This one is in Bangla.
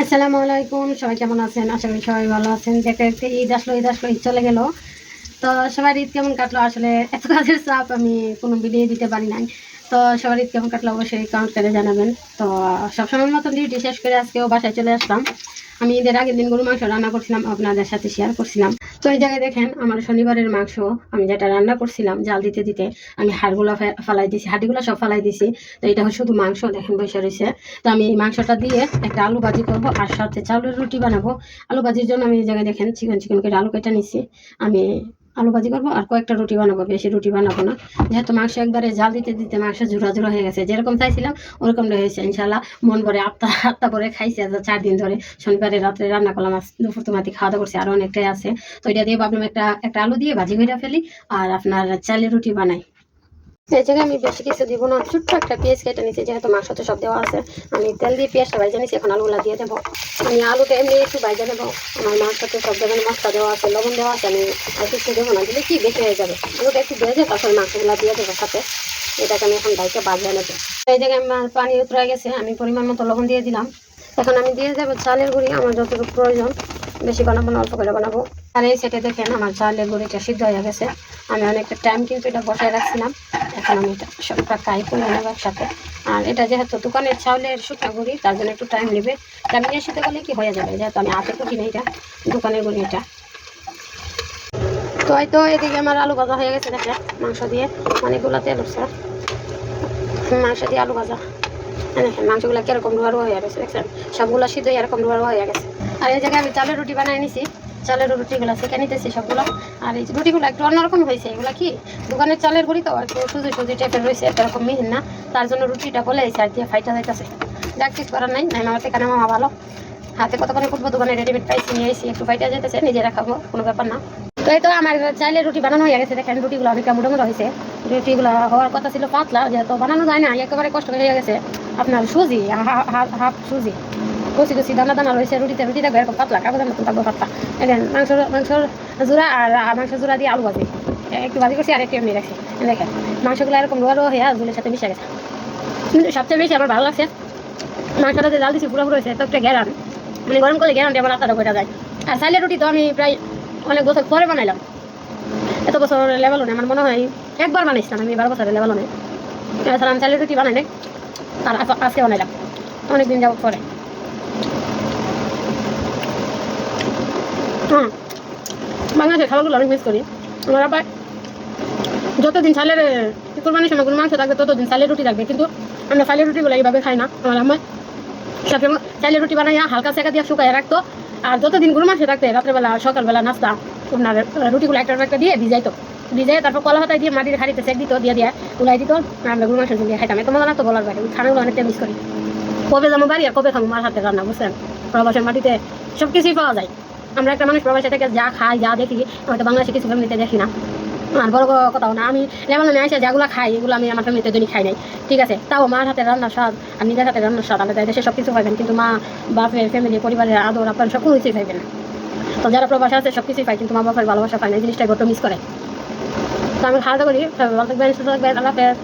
আসসালামু আলাইকুম, সবাই কেমন আছেন? আশা করি সবাই ভালো আছেন। দেখতে দেখতে ঈদ চলে গেল। তো সবার ঈদ কেমন কাটলো? আসলে এত কাজের চাপ, আমি কোনো ভিডিও দিতে পারি নাই। তো সবার ঈদ কেমন কাটলো অবশ্যই কমেন্ট করে জানাবেন। তো সবসময়ের মতো ডিউটি শেষ করে আজকেও বাসায় চলে আসলাম। আমি ঈদের আগের দিন গরু মাংস রান্না করছিলাম, আপনাদের সাথে শেয়ার করছিলাম। তো এই জায়গায় দেখেন আমার শনিবারের মাংস আমি যেটা রান্না করছিলাম, জাল দিতে দিতে আমি হাড়গুলো ফালাই দিছি, হাড্ডিগুলো সব ফালাই দিছি। তো এটা শুধু মাংস দেখেন বসে রয়েছে। তো আমি এই মাংসটা দিয়ে একটা আলু ভাজি করবো, আর সাথে চাউলের রুটি বানাবো। আলু ভাজির জন্য আমি এই জায়গায় দেখেন চিকন চিকন করে আলু কেটে নিছি। আমি আলু ভাজি করবো আর কয়েকটা রুটি বানাবো, বেশি রুটি বানাবো না। যেহেতু মাংস একবারে জাল দিতে দিতে মাংস ঝুরা ঝুরা হয়ে গেছে, যেরকম চাইছিলাম ওরকমটা হয়েছে। ইনশাল্লাহ মন ভরে আত্মা আত্মা করে খাইছে। 4 দিন ধরে শনিবারে রাত্রে রান্না করলাম, আজ দুপুর তোমাতে খাওয়া দাওয়া করছি, আরো অনেকটাই আছে। তো এটা দিয়ে ভাবলাম একটা একটা আলু দিয়ে ভাজি করে ফেলি আর আপনার চালের রুটি বানাই। এই জায়গায় আমি বেশি কিছু দিব না, ছোট্ট একটা পেঁয়াজ কেটে নিচ্ছি, যেহেতু মাংস তো সব দেওয়া আছে। আমি তেল দিয়ে পেঁয়াজটা ভাজা নিচ্ছি, এখন আলুগুলা দিয়ে দেবো। আমি আলুটা এমনি একটু ভাজা দেবো। আমার মাংসতে সব ধরনের মশলা দেওয়া আছে, লবণ দেওয়া আছে, আমি আর কিছু দেবো না, দিলে কি বেশি হয়ে যাবে। আলুটা একটু ভেজে তারপরে মাংসগুলা দিয়ে দেবো সাথে। এটাকে আমি এখন ডাইকে ভাজা নেবো। এই জায়গায় আমার পানি উতরে গেছে, আমি পরিমাণ মতো লবণ দিয়ে দিলাম। এখন আমি দিয়ে দেবো চালের গুঁড়ি, আমার যতটুকু প্রয়োজন। বেশি বানাবো না, অল্প করে বানাবো। আর এই সেটে দেখেন আমার চালের গুঁড়িটা সিদ্ধ হয়ে গেছে। আমি অনেকটা টাইম কিন্তু এটা বসায় রাখছিলাম। এখন আমি এটা সবটা ফ্রাই করে নেবো একসাথে। আর এটা যেহেতু দোকানের চাউলের শুকনো গুঁড়ি, তার জন্য একটু টাইম নেবে। টাইম নিয়ে সাথে করলে কি হয়ে যাবে, যেহেতু আমি হাতে তো কিনে এটা দোকানের গুঁড়ি এটা। তো এই তো এদিকে আমার আলু ভাজা হয়ে গেছে, দেখে মাংস দিয়ে অনেকগুলো তেল উঠছে। মাংস দিয়ে আলু ভাজা দেখেন, মাংসগুলো কিরকম রোয়া হয়ে গেছে দেখছেন, সবগুলো সিদ্ধ এরকম রোয়া হয়ে গেছে। আর এই জায়গায় আমি চালের রুটি বানিয়ে নিছি, চালের রুটিগুলো সেঁকে নিতেছি সবগুলো। আর এই রুটিগুলো একটু অন্যরকম হয়েছে, এগুলো কি দোকানের চালের গুঁড়ি তো একটু সুজি সুজি টাইপের রয়েছে, এরকম মিহিন না, তার জন্য রুটিটা বলে এই সাইড দিয়ে ফাইটা যাইতেছে। যাক কিছু করার নাই, আমার থেকে মামা ভালো হাতে কতক্ষণে ফুটবো, দোকানে রেডিমেড পাইছি নিয়ে এসেছি, একটু ফাইটা যেতেছে, নিজেরা খাবো, কোনো ব্যাপার না। তো এই তো আমার চাইলের রুটি বানানো হয়ে গেছে, দেখেন রুটিগুলো অনেকটা মোটামোটা হয়েছে। রুটিগুলো হওয়ার কথা ছিল পাতলা, যেহেতু বানানো যায় না, একেবারে কষ্ট হয়ে গেছে। আপনার সুজি হাফ সুজি কচি কচি দানা দানা রয়েছে, রুটি থাকবে এরকম পাতলা, কাগজের মতন থাকবে পাতলা। দেখেন মাংসর জোড়া আর মাংস জোড়া দিয়ে আলু ভাজি একটু ভাজি করছি, আর একটু এমনি রাখছি। দেখেন মাংসগুলো এরকম রোয়া রোয়া হয়ে ঝুলের সাথে মিশে গেছে। কিন্তু সবচেয়ে বেশি আমার ভালো লাগছে মাংসটা যে জাল দিচ্ছি পুরো হয়েছে, তো একটা গ্যারান, মানে গরম করলে গ্যারান্টি আমার আত্মাটা বইটা যায়। আর চাইলের রুটি তো আমি প্রায় অনেক বছর পরে বানাইলাম, এত বছরের লেভেলও নেই, আমার মনে হয় একবার বানাইছিলাম আমি, 12 বছরের লেভেলও নেই। এছাড়া আমি চাইলের রুটি বানাই নাই, আর আজকে বানাইলাম অনেকদিন যাবত পরে। বাংলাদেশের খাবারগুলো অনেক মিস করি। আমার আবার যতদিন চালের কোরবানির সময় কোনো মাংস থাকবে ততদিন চালের রুটি থাকবে, কিন্তু আমরা চালের রুটিগুলো এইভাবে খাই না। আমার আমার সবসময় চালের রুটি বানাইয়া হালকা সেকা দিয়ে শুকাইয়া রাখতো, আর যতদিন গরু মাংস থাকতে রাত্রেবেলা সকালবেলা নাস্তা আপনার রুটিগুলো একটা দিয়ে ভিজাই তারপর কলা হাতায় দিয়ে মাটির হাড়িতে সেক দিত, দিয়ে উলাই দিত, আমরা গরু মাংস দিয়ে খাইতাম। এত মজা লাগতো বলার বাইরে, খানাগুলো অনেকটা মিস করি। কবে যাবো বাড়ি আর কবে খাবো মার হাতে রান্না, বুঝছেন? প্রবাসের মাটিতে সব কিছুই পাওয়া যায়। আমরা একটা মানুষ প্রবাসে থেকে যা খাই যা দেখি, হয়তো বাংলাদেশে কিছু ফ্যামিলিতে দেখি না। আর বড় কথাও না, আমি লেবাননে এসে যেগুলো খাই এগুলো আমি আমার ফ্যামিলিতে জন্য খাই নাই, ঠিক আছে? তাও মার হাতে রান্নার স্বাদ আর নিজের হাতে রান্নার স্বাদ আলাদা। দেশে সব কিছু পাইবেন, কিন্তু মা বাপের ফ্যামিলি পরিবারের আদর আপনার সব কোনো কিছুই পাইবেন না। তো যারা প্রবাসে আছে সব কিছুই পাই, কিন্তু মা বাপের ভালোবাসা পায় না, এই জিনিসটাই বড্ড মিস করে। তো আমি খাওয়া দাওয়া করি, ভালো থাকবেন, সুস্থ থাকবেন, আল্লাহ হাফেজ।